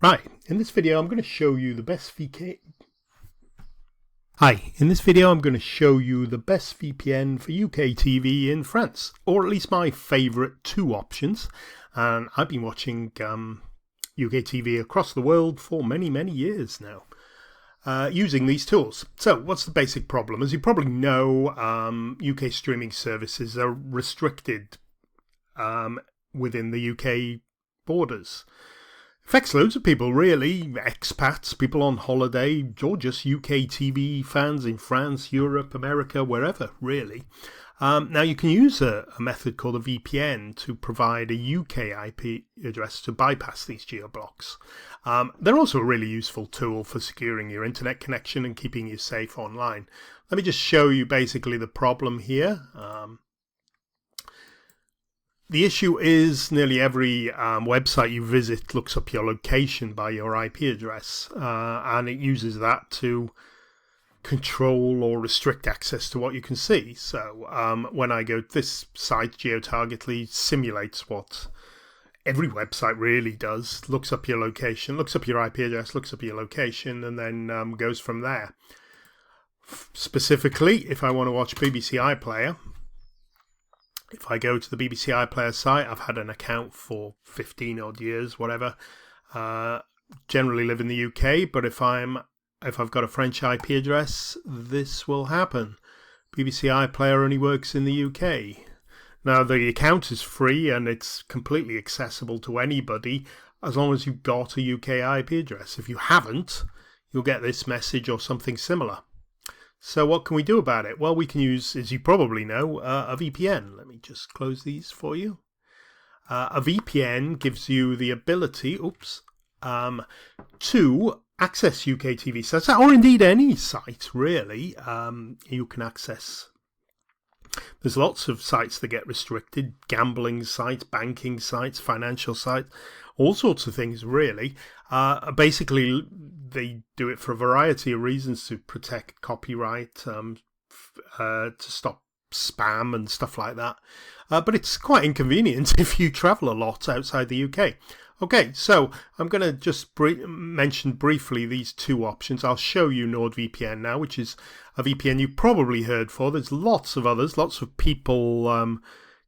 Right, in this video I'm going to show you the best Hi, in this video I'm going to show you the best VPN for UK TV in France, or at least my favourite two options. And I've been watching UK TV across the world for many years now, using these tools. So what's the basic problem? As you probably know, UK streaming services are restricted within the UK borders. Affects loads of people, really. Expats, people on holiday, or just UK TV fans in France, Europe, America, wherever, really. Now, you can use a method called a VPN to provide a UK IP address to bypass these geo-blocks. They're also a really useful tool for securing your internet connection and keeping you safe online. Let me just show you basically the problem here. The issue is nearly every website you visit looks up your location by your IP address, and it uses that to control or restrict access to what you can see. So when I go to this site, GeoTargetly simulates what every website really does, looks up your location, looks up your IP address, looks up your location, and then goes from there. Specifically, if I want to watch BBC iPlayer, if I go to the BBC iPlayer site, I've had an account for 15 odd years, whatever. Generally live in the UK, but if I've got a French IP address, this will happen. BBC iPlayer only works in the UK. Now the account is free and it's completely accessible to anybody as long as you've got a UK IP address. If you haven't, you'll get this message or something similar. So what can we do about it? Well, we can use, as you probably know, a VPN. Let me just close these for you. A VPN gives you the ability, to access UK TV sites, or indeed any site, really. You can access. There's lots of sites that get restricted, gambling sites, banking sites, financial sites, all sorts of things, really. Basically, they do it for a variety of reasons, to protect copyright, to stop spam and stuff like that. But it's quite inconvenient if you travel a lot outside the UK. Okay, so I'm going to just mention briefly these two options. I'll show you NordVPN now, which is a VPN you've probably heard for. There's lots of others. Lots of people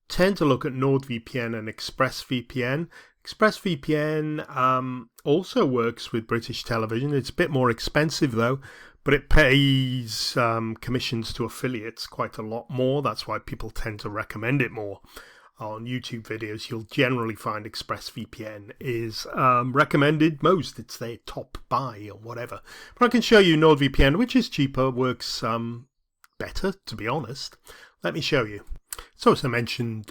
tend to look at NordVPN and ExpressVPN. ExpressVPN also works with British television. It's a bit more expensive though, but it pays commissions to affiliates quite a lot more. That's why people tend to recommend it more. On YouTube videos, you'll generally find ExpressVPN is recommended most. It's their top buy or whatever. But I can show you NordVPN, which is cheaper, works better, to be honest. Let me show you. So as I mentioned,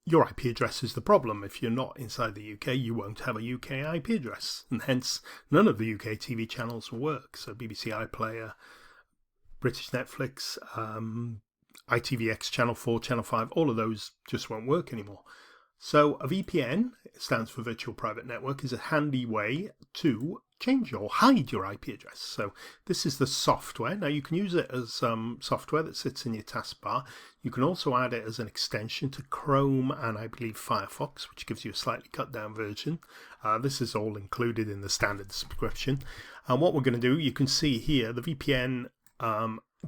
your IP address is the problem. If you're not inside the UK, you won't have a UK IP address, and hence none of the UK TV channels will work. So BBC iPlayer, British Netflix, ITVX, Channel 4, Channel 5, all of those just won't work anymore. So a VPN, it stands for Virtual Private Network, is a handy way to change or hide your IP address. So this is the software. Now you can use it as software that sits in your taskbar. You can also add it as an extension to Chrome and I believe Firefox, which gives you a slightly cut down version. This is all included in the standard subscription. And what we're going to do, you can see here, the VPN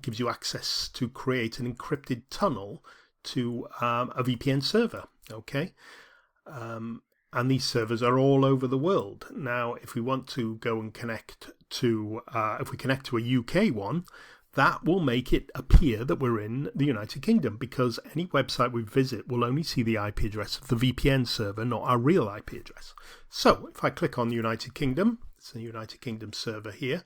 gives you access to create an encrypted tunnel to a VPN server. Okay. And these servers are all over the world. Now, if we want to go and connect to, if we connect to a UK one, that will make it appear that we're in the United Kingdom, because any website we visit will only see the IP address of the VPN server, not our real IP address. So if I click on the United Kingdom, it's a United Kingdom server here,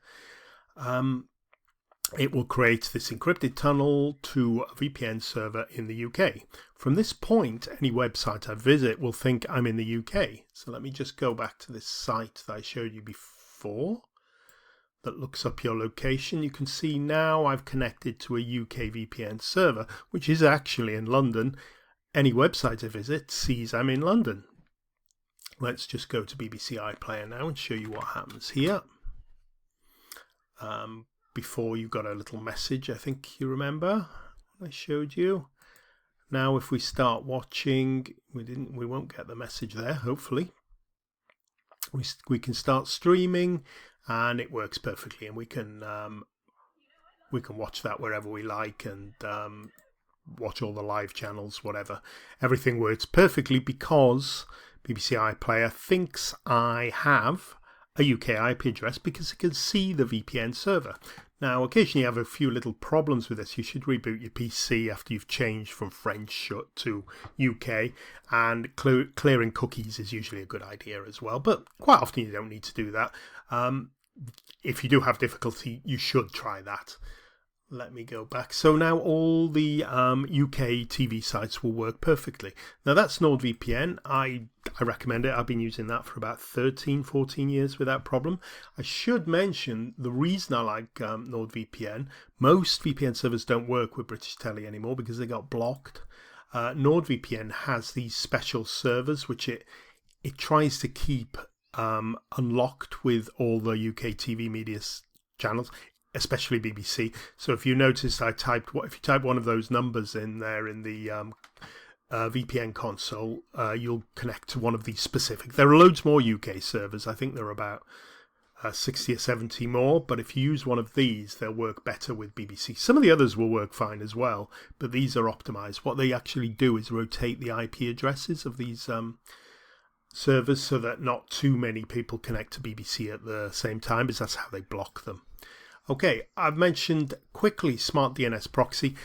it will create this encrypted tunnel to a VPN server in the UK. From this point, any website I visit will think I'm in the UK. So let me just go back to this site that I showed you before that looks up your location. You can see now I've connected to a UK VPN server, which is actually in London. Any website I visit sees I'm in London. Let's just go to BBC iPlayer now and show you what happens here. Before you got a little message, I think you remember I showed you. Now if we start watching, we won't get the message there, hopefully. we can start streaming, and it works perfectly, and we can watch that wherever we like, and watch all the live channels, whatever. Everything works perfectly because BBC iPlayer thinks I have a UK IP address because it can see the VPN server. Now, occasionally you have a few little problems with this. You should reboot your PC after you've changed from French to UK, and clearing cookies is usually a good idea as well, but quite often you don't need to do that. If you do have difficulty, you should try that. Let me go back. So now all the UK TV sites will work perfectly. Now that's NordVPN. I recommend it. I've been using that for about 13, 14 years without problem. I should mention the reason I like NordVPN. Most VPN servers don't work with British Telly anymore because they got blocked. NordVPN has these special servers which it tries to keep unlocked with all the UK TV media channels, especially BBC. So if you notice, if you type one of those numbers in there in the VPN console, you'll connect to one of these specific. There are loads more UK servers. I think there are about 60 or 70 more, but if you use one of these, they'll work better with BBC. Some of the others will work fine as well, but these are optimized. What they actually do is rotate the IP addresses of these servers so that not too many people connect to BBC at the same time, because that's how they block them. Okay, I've mentioned quickly Smart DNS Proxy.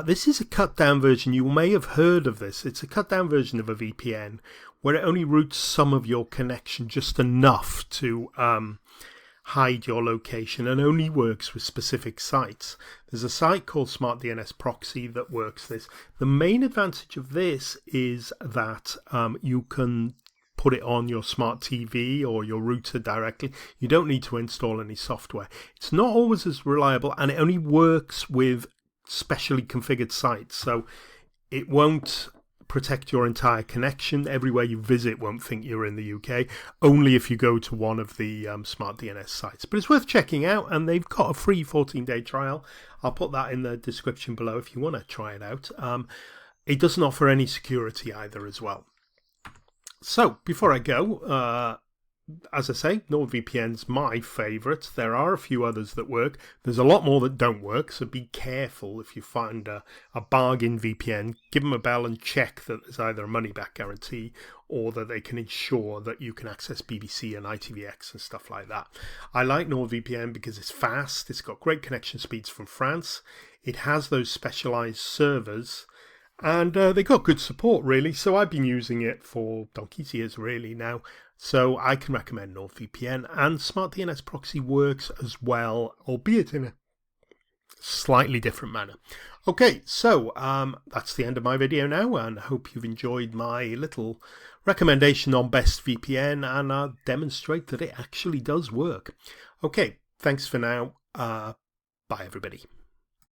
This is a cut down version. You may have heard of this. It's a cut down version of a VPN where it only routes some of your connection, just enough to hide your location, and only works with specific sites. There's a site called Smart DNS Proxy that works this. The main advantage of this is that you can put it on your smart TV or your router directly. You don't need to install any software. It's not always as reliable, and it only works with specially configured sites. So it won't protect your entire connection. Everywhere you visit won't think you're in the UK, only if you go to one of the smart DNS sites. But it's worth checking out, and they've got a free 14-day trial. I'll put that in the description below if you want to try it out. It doesn't offer any security either as well. So, before I go, as I say, NordVPN's my favourite. There are a few others that work. There's a lot more that don't work, so be careful if you find a bargain VPN. Give them a bell and check that there's either a money-back guarantee or that they can ensure that you can access BBC and ITVX and stuff like that. I like NordVPN because it's fast. It's got great connection speeds from France. It has those specialised servers, and they got good support, really. So I've been using it for donkey's years, really, now. So I can recommend NordVPN. And Smart DNS Proxy works as well, albeit in a slightly different manner. Okay, so that's the end of my video now. And I hope you've enjoyed my little recommendation on best VPN. And I'll demonstrate that it actually does work. Okay, thanks for now. Bye, everybody.